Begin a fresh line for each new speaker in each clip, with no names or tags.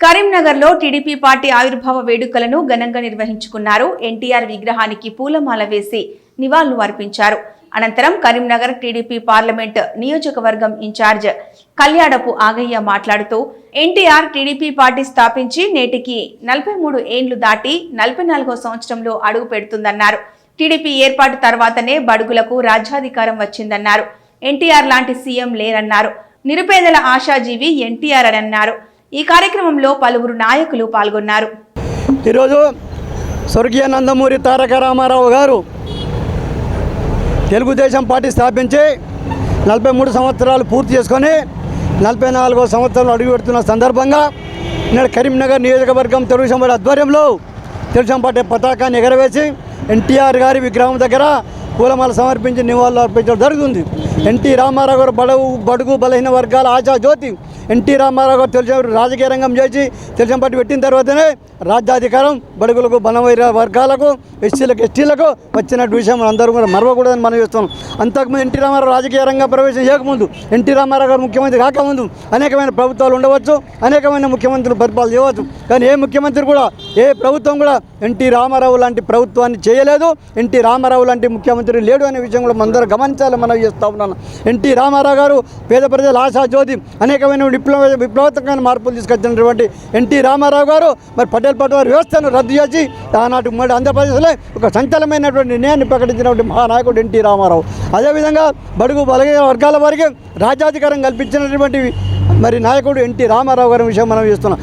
కరీంనగర్లో TDP party ఆవిర్భావ వేడుకలను ఘనంగా నిర్వహించుకున్నారు. ఎన్టీఆర్ విగ్రహానికి పూలమాల వేసి నివాళులు అర్పించారు. అనంతరం కరీంనగర్ టీడీపీ పార్లమెంట్ నియోజకవర్గం ఇన్ఛార్జ్ కళ్యాడపు ఆగయ్య మాట్లాడుతూ ఎన్టీఆర్ టీడీపీ పార్టీ స్థాపించి నేటికి 43 ఏండ్లు దాటి 44వ సంవత్సరంలో అడుగు పెడుతుందన్నారు. టీడీపీ ఏర్పాటు తర్వాతనే బడుగులకు రాజ్యాధికారం వచ్చిందన్నారు. ఎన్టీఆర్ లాంటి సీఎం లేరన్నారు. నిరుపేదల ఆశాజీవి ఎన్టీఆర్ అని అన్నారు. ఈ కార్యక్రమంలో పలువురు నాయకులు పాల్గొన్నారు.
ఈరోజు స్వర్గీయ నందమూరి తారక రామారావు గారు తెలుగుదేశం పార్టీ స్థాపించి 43 సంవత్సరాలు పూర్తి చేసుకొని 44వ సంవత్సరంలో అడుగు పెడుతున్న సందర్భంగా నేడు కరీంనగర్ నియోజకవర్గం తెలుగుదేశం పార్టీ ఆధ్వర్యంలో తెలుగుదేశం పార్టీ పతాకాన్ని ఎగరవేసి ఎన్టీఆర్ గారి విగ్రహం దగ్గర పూలమాల సమర్పించి నివాళులు అర్పించడం జరుగుతుంది. ఎన్టీ రామారావు గారు బడుగు బలహీన వర్గాల ఆశా జ్యోతి. ఎన్టీ రామారావు గారు తెలుగు రాజకీయ రంగం చేసి తెలుగుదేశం పార్టీ పెట్టిన తర్వాతనే రాజ్యాధికారం బడుగులకు బలమైన వర్గాలకు ఎస్సీలకు ఎస్టీలకు వచ్చినట్టు విషయం అందరూ కూడా మరవకూడదని మనం చేస్తున్నాం. అంతకుముందు ఎన్టీ రామారావు రాజకీయ రంగ ప్రవేశం చేయకముందు, ఎన్టీ రామారావు గారు ముఖ్యమంత్రి కాకముందు అనేకమైన ప్రభుత్వాలు ఉండవచ్చు, అనేకమైన ముఖ్యమంత్రులు పరిపాలన చేయవచ్చు. కానీ ఏ ముఖ్యమంత్రి కూడా ఏ ప్రభుత్వం కూడా ఎన్టీ రామారావు లాంటి ప్రభుత్వాన్ని చేయలేదు, ఎన్టీ రామారావు లాంటి ముఖ్యమంత్రి లేడు అనే విషయం కూడా మనందరూ గమనించాలని మనం చేస్తూ ఉన్నాను. ఎన్టీ రామారావు గారు పేద ప్రజల ఆశాజ్యోతి, అనేకమైన విప్లవాత్మకమైన మార్పులు తీసుకొచ్చినటువంటి ఎన్టీ రామారావు గారు మరి పటేల్ పటవారి వ్యవస్థను రద్దు చేసి ఆనాటి ఉమ్మడి ఆంధ్రప్రదేశ్లో ఒక సంచలనమైనటువంటి నిర్ణయాన్ని ప్రకటించినటువంటి మహానాయకుడు ఎన్టీ రామారావు. అదేవిధంగా బడుగు బలహీన వర్గాల వారికి రాజ్యాధికారం కల్పించినటువంటి మరి నాయకుడు ఎన్టీ రామారావు గారి విషయం మనం చేస్తున్నాం.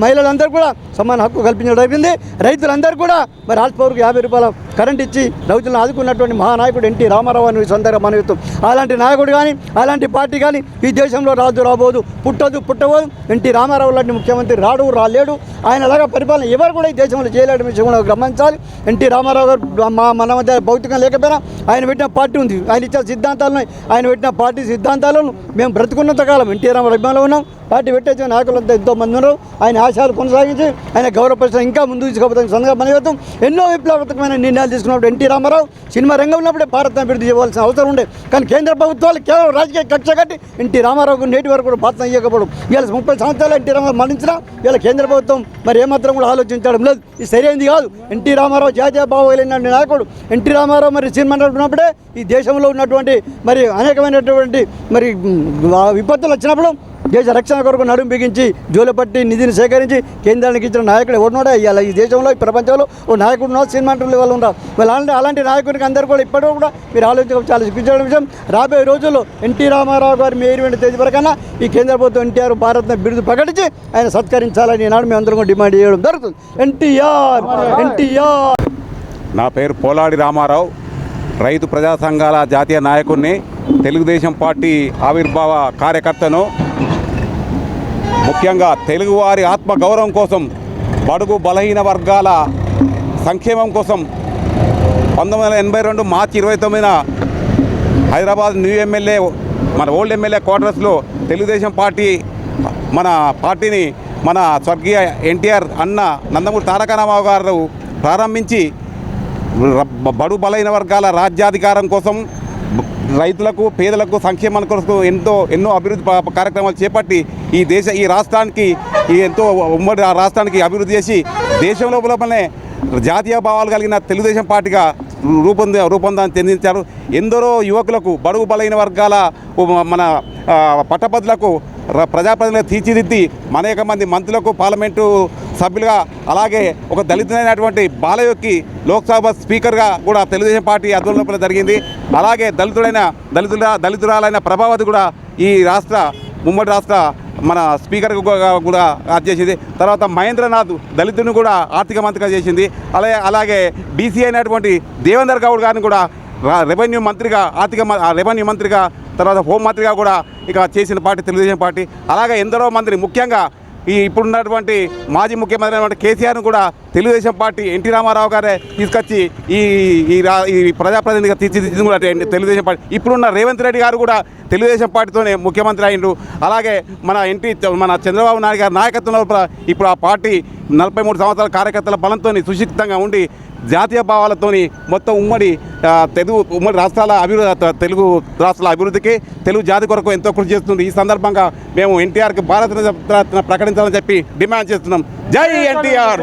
మహిళలందరూ కూడా సమాన హక్కు కల్పించడం జరిగింది. రైతులందరూ కూడా మరి హార్స్పవర్కి 50 రూపాయల కరెంట్ ఇచ్చి రైతులను ఆదుకున్నటువంటి మహానాయకుడు ఎన్టీ రామారావు అని సొంతంగా మనం చెప్తాం. అలాంటి నాయకుడు కానీ అలాంటి పార్టీ కానీ ఈ దేశంలో రాజు రాబోదు, పుట్టబోదు. ఎన్టీ రామారావు లాంటి ముఖ్యమంత్రి రాలేడు. ఆయన అలాగా పరిపాలన ఎవరు కూడా ఈ దేశంలో చేయలేని విషయం కూడా గమనించాలి. ఎన్టీ రామారావు గారు మన మధ్య భౌతికం లేకపోయినా ఆయన పెట్టిన పార్టీ ఉంది, ఆయన ఇచ్చిన సిద్ధాంతాలను, ఆయన పెట్టిన పార్టీ సిద్ధాంతాలను మేము బ్రతుకున్నంత కాలం ఎన్టీ రామారావు అభిమానులు ఉన్నాం. పార్టీ పెట్టేసిన నాయకులంతా ఎంతోమంది ఉన్నారు. ఆయన ఆశయాలు కొనసాగించి ఆయన గౌరవపరిచిన ఇంకా ముందుకు తీసుకుపోతాం సందర్భంగా మన యువతం ఎన్నో విప్లవాత్మకమైన నిర్ణయాలు తీసుకున్నప్పుడు ఎన్టీ రామారావు సినిమా రంగం ఉన్నప్పుడే భారత్ అభివృద్ధి చేయవలసిన అవసరం ఉండే. కానీ కేంద్ర ప్రభుత్వాలు కేవలం రాజకీయ కక్ష కట్టి ఎన్టీ రామారావుకు నేటి వరకు కూడా భారతం ఇవ్వకపోవడం, ఇవాళ 30 సంవత్సరాలు ఎన్టీ రామారావు మరణించినా ఇవాళ కేంద్ర ప్రభుత్వం మరి ఏమాత్రం కూడా ఆలోచించడం లేదు. ఇది సరైనది కాదు. ఎన్టీ రామారావు జాతీయ భావైన నాయకుడు. ఎన్టీ రామారావు మరి సినిమా ఉన్నప్పుడే ఈ దేశంలో ఉన్నటువంటి మరి అనేకమైనటువంటి మరి విపత్తులు వచ్చినప్పుడు దేశ రక్షణ కొరకు నడుము బిగించి జోలపట్టి నిధిని సేకరించి కేంద్రానికి ఇచ్చిన నాయకుడు ఎవరినోడే ఇవాళ ఈ దేశంలో ఈ ప్రపంచంలో ఓ నాయకుడు ఉన్నారు, సినిమా వాళ్ళు ఉన్నారు. వాళ్ళు అలాంటి నాయకుడికి అందరూ కూడా ఇప్పటికీ కూడా మీరు ఆలోచించడం చాలా సిగ్గించడం విషయం. రాబోయే రోజుల్లో ఎన్టీ రామారావు గారు మే 20 తేదీ వరకన్నా ఈ కేంద్ర ప్రభుత్వం ఎన్టీఆర్ భారత్ బిరుదు ప్రకటించి ఆయన సత్కరించాలని ఈనాడు మేము అందరం కూడా డిమాండ్ చేయడం జరుగుతుంది. ఎన్టీఆర్.
నా పేరు పోలాడి రామారావు, రైతు ప్రజా సంఘాల జాతీయ నాయకుడిని, తెలుగుదేశం పార్టీ ఆవిర్భావ కార్యకర్తను. ముఖ్యంగా తెలుగువారి ఆత్మగౌరవం కోసం, బడుగు బలహీన వర్గాల సంక్షేమం కోసం 1982 మార్చి 29న హైదరాబాద్ న్యూ ఎమ్మెల్యే మన ఓల్డ్ ఎమ్మెల్యే క్వార్టర్స్లో తెలుగుదేశం పార్టీ మన పార్టీని మన స్వర్గీయ ఎన్టీఆర్ అన్న నందమూరి తారక రామారావు గారు ప్రారంభించి బడుగు బలహీన వర్గాల రాజ్యాధికారం కోసం, రైతులకు పేదలకు సంక్షేమం కొరకు ఎన్నో అభివృద్ధి కార్యక్రమాలు చేపట్టి ఈ రాష్ట్రానికి ఎంతో ఉమ్మడి రాష్ట్రానికి అభివృద్ధి చేసి దేశం లోపలనే జాతీయ భావాలు కలిగిన తెలుగుదేశం పార్టీగా రూపొందాన్ని చెందించారు. ఎందరో యువకులకు, బడుగు బలైన వర్గాల మన పట్టభద్రులకు ప్రజాప్రతినిధులుగా తీర్చిదిద్ది అనేక మంది మంత్రులకు, పార్లమెంటు సభ్యులుగా, అలాగే ఒక దళితులైనటువంటి బాలయోగ్కి లోక్సభ స్పీకర్గా కూడా తెలుగుదేశం పార్టీ ఆధ్వర్యంలో జరిగింది. అలాగే దళితురాలైన ప్రభావతి కూడా ఈ ఉమ్మడి రాష్ట్ర మన స్పీకర్ కూడా చేసింది. తర్వాత మహేంద్రనాథ్ దళితుని కూడా ఆర్థిక మంత్రిగా చేసింది. అలాగే బీసీ అయినటువంటి దేవేందర్ గౌడ్ గారిని కూడా రెవెన్యూ మంత్రిగా తర్వాత హోంమంత్రిగా కూడా ఇక చేసిన పార్టీ తెలుగుదేశం పార్టీ. అలాగే ఎందరో మందిని, ముఖ్యంగా ఇప్పుడున్నటువంటి మాజీ ముఖ్యమంత్రి అయినటువంటి కేసీఆర్ను కూడా తెలుగుదేశం పార్టీ ఎన్టీ రామారావు గారే తీసుకొచ్చి ఈ ప్రజాప్రతినిధిగా తీర్చిదిద్దింది కూడా తెలుగుదేశం పార్టీ. ఇప్పుడున్న రేవంత్ రెడ్డి గారు కూడా తెలుగుదేశం పార్టీతోనే ముఖ్యమంత్రి అయిండు. అలాగే మన చంద్రబాబు నాయుడు గారి నాయకత్వంలో ఇప్పుడు ఆ పార్టీ 43 సంవత్సరాల కార్యకర్తల బలంతో సుశిక్షితంగా ఉండి జాతీయ భావాలతోని మొత్తం ఉమ్మడి రాష్ట్రాల తెలుగు రాష్ట్రాల అభివృద్ధికి తెలుగు జాతి కొరకు ఎంతో కృషి చేస్తుంది. ఈ సందర్భంగా మేము ఎన్టీఆర్కి భారతరత్న ప్రకటించాలని చెప్పి డిమాండ్ చేస్తున్నాం. జై ఎన్టీఆర్.